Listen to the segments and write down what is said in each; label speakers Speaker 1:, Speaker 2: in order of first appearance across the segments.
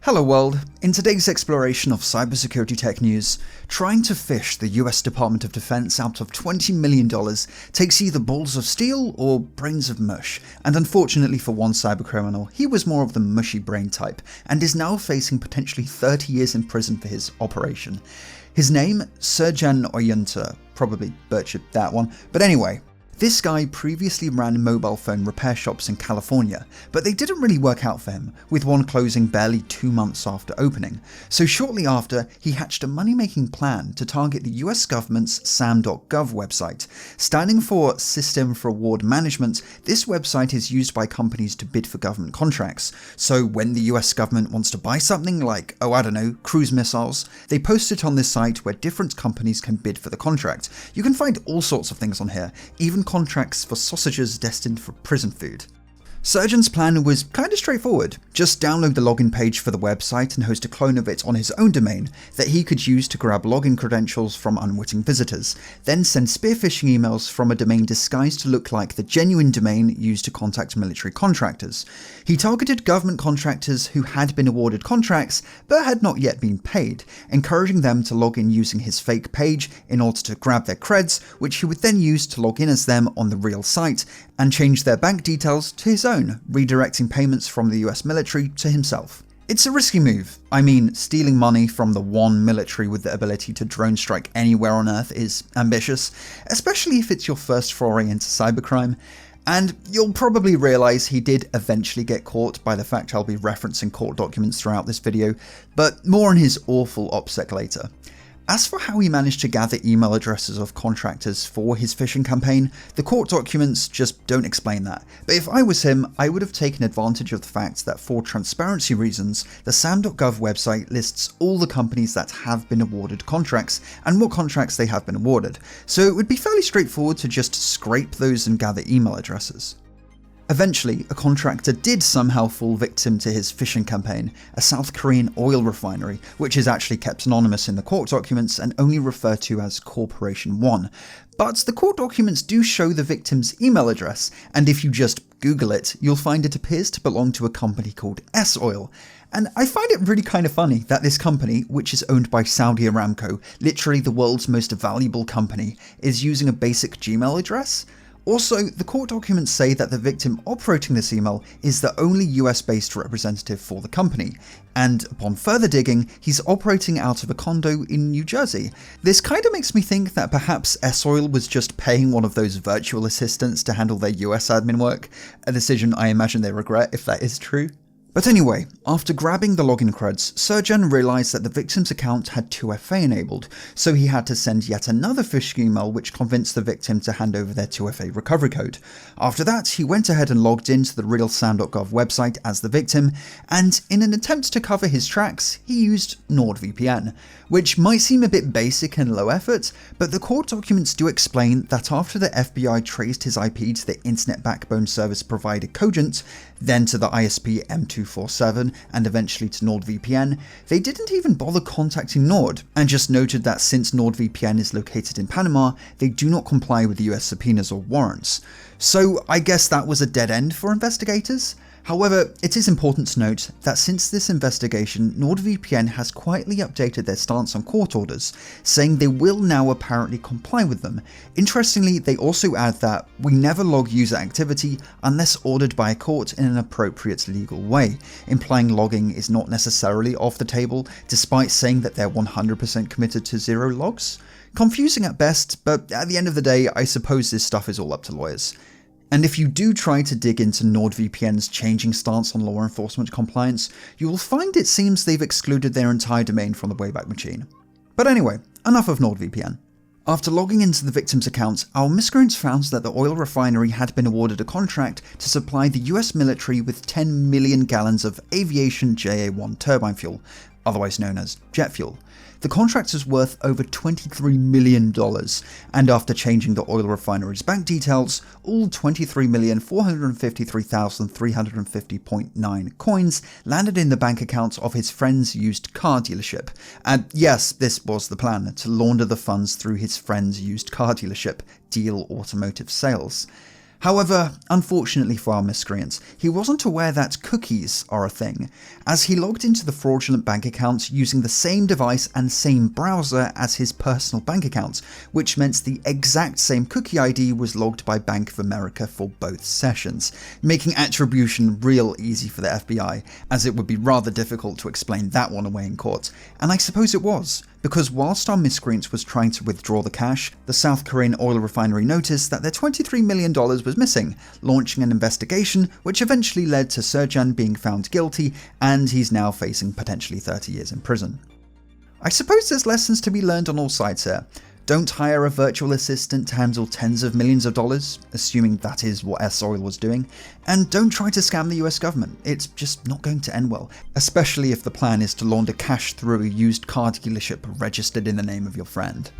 Speaker 1: Hello world, in today's exploration of cybersecurity tech news, trying to phish the US Department of Defense out of $20 million takes either balls of steel or brains of mush, and unfortunately for one cybercriminal, he was more of the mushy brain type, and is now facing potentially 30 years in prison for his operation. His name, Sergen Oyunta, probably butchered that one, but anyway. This guy previously ran mobile phone repair shops in California, but they didn't really work out for him, with one closing barely 2 months after opening. So shortly after, he hatched a money-making plan to target the US government's SAM.gov website. Standing for System for Award Management, this website is used by companies to bid for government contracts. So when the US government wants to buy something like, cruise missiles, they post it on this site where different companies can bid for the contract. You can find all sorts of things on here, even contracts for sausages destined for prison food. Sergen's plan was kinda straightforward. Just download the login page for the website and host a clone of it on his own domain that he could use to grab login credentials from unwitting visitors, then send spear phishing emails from a domain disguised to look like the genuine domain used to contact military contractors. He targeted government contractors who had been awarded contracts but had not yet been paid, encouraging them to log in using his fake page in order to grab their creds, which he would then use to log in as them on the real site and change their bank details to his own, redirecting payments from the US military to himself. It's a risky move. I mean, stealing money from the one military with the ability to drone strike anywhere on Earth is ambitious, especially if it's your first foray into cybercrime. And you'll probably realize he did eventually get caught by the fact I'll be referencing court documents throughout this video, but more on his awful OPSEC later. As for how he managed to gather email addresses of contractors for his phishing campaign, the court documents just don't explain that. But if I was him, I would have taken advantage of the fact that for transparency reasons, the SAM.gov website lists all the companies that have been awarded contracts and what contracts they have been awarded, so it would be fairly straightforward to just scrape those and gather email addresses. Eventually, a contractor did somehow fall victim to his phishing campaign, a South Korean oil refinery, which is actually kept anonymous in the court documents and only referred to as Corporation 1. But the court documents do show the victim's email address, and if you just Google it, you'll find it appears to belong to a company called S-Oil. And I find it really kind of funny that this company, which is owned by Saudi Aramco, literally the world's most valuable company, is using a basic Gmail address. Also, the court documents say that the victim operating this email is the only US-based representative for the company, and upon further digging, he's operating out of a condo in New Jersey. This kinda makes me think that perhaps S-Oil was just paying one of those virtual assistants to handle their US admin work, a decision I imagine they regret if that is true. But anyway, after grabbing the login creds, Sergen realized that the victim's account had 2FA enabled, so he had to send yet another phishing email which convinced the victim to hand over their 2FA recovery code. After that, he went ahead and logged into the real SAM.gov website as the victim, and in an attempt to cover his tracks, he used NordVPN, which might seem a bit basic and low effort, but the court documents do explain that after the FBI traced his IP to the internet backbone service provider Cogent, then to the ISP M247, and eventually to NordVPN, they didn't even bother contacting Nord, and just noted that since NordVPN is located in Panama, they do not comply with US subpoenas or warrants. So I guess that was a dead end for investigators? However, it is important to note that since this investigation, NordVPN has quietly updated their stance on court orders, saying they will now apparently comply with them. Interestingly, they also add that we never log user activity unless ordered by a court in an appropriate legal way, implying logging is not necessarily off the table, despite saying that they're 100% committed to zero logs. Confusing at best, but at the end of the day, I suppose this stuff is all up to lawyers. And if you do try to dig into NordVPN's changing stance on law enforcement compliance, you will find it seems they've excluded their entire domain from the Wayback Machine. But anyway, enough of NordVPN. After logging into the victim's account, our miscreants found that the oil refinery had been awarded a contract to supply the US military with 10 million gallons of aviation JA-1 turbine fuel, otherwise known as jet fuel. The contract is worth over $23 million, and after changing the oil refinery's bank details, all 23,453,350.9 coins landed in the bank accounts of his friend's used car dealership. And yes, this was the plan, to launder the funds through his friend's used car dealership, Deal Automotive Sales. However, unfortunately for our miscreants, he wasn't aware that cookies are a thing, as he logged into the fraudulent bank account using the same device and same browser as his personal bank account, which meant the exact same cookie ID was logged by Bank of America for both sessions, making attribution real easy for the FBI, as it would be rather difficult to explain that one away in court. And I suppose it was, because whilst our miscreant was trying to withdraw the cash, the South Korean oil refinery noticed that their $23 million was missing, launching an investigation which eventually led to Serjan being found guilty, and he's now facing potentially 30 years in prison. I suppose there's lessons to be learned on all sides here. Don't hire a virtual assistant to handle tens of millions of dollars, assuming that is what S-Oil was doing, and don't try to scam the US government. It's just not going to end well, especially if the plan is to launder cash through a used car dealership registered in the name of your friend.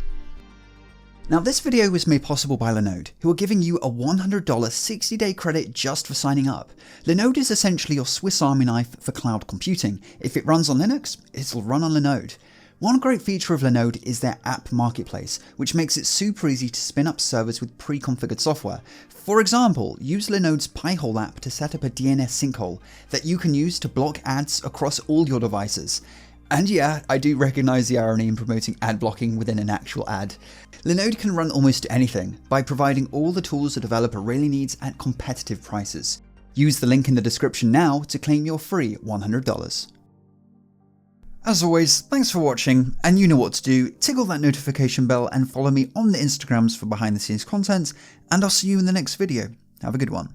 Speaker 1: Now, this video was made possible by Linode, who are giving you a $100 60-day credit just for signing up. Linode is essentially your Swiss Army knife for cloud computing. If it runs on Linux, it'll run on Linode. One great feature of Linode is their app marketplace, which makes it super easy to spin up servers with pre-configured software. For example, use Linode's Pi-hole app to set up a DNS sinkhole that you can use to block ads across all your devices. And yeah, I do recognise the irony in promoting ad blocking within an actual ad. Linode can run almost anything by providing all the tools a developer really needs at competitive prices. Use the link in the description now to claim your free $100. As always, thanks for watching, and you know what to do. Tickle that notification bell and follow me on the Instagrams for behind the scenes content, and I'll see you in the next video. Have a good one.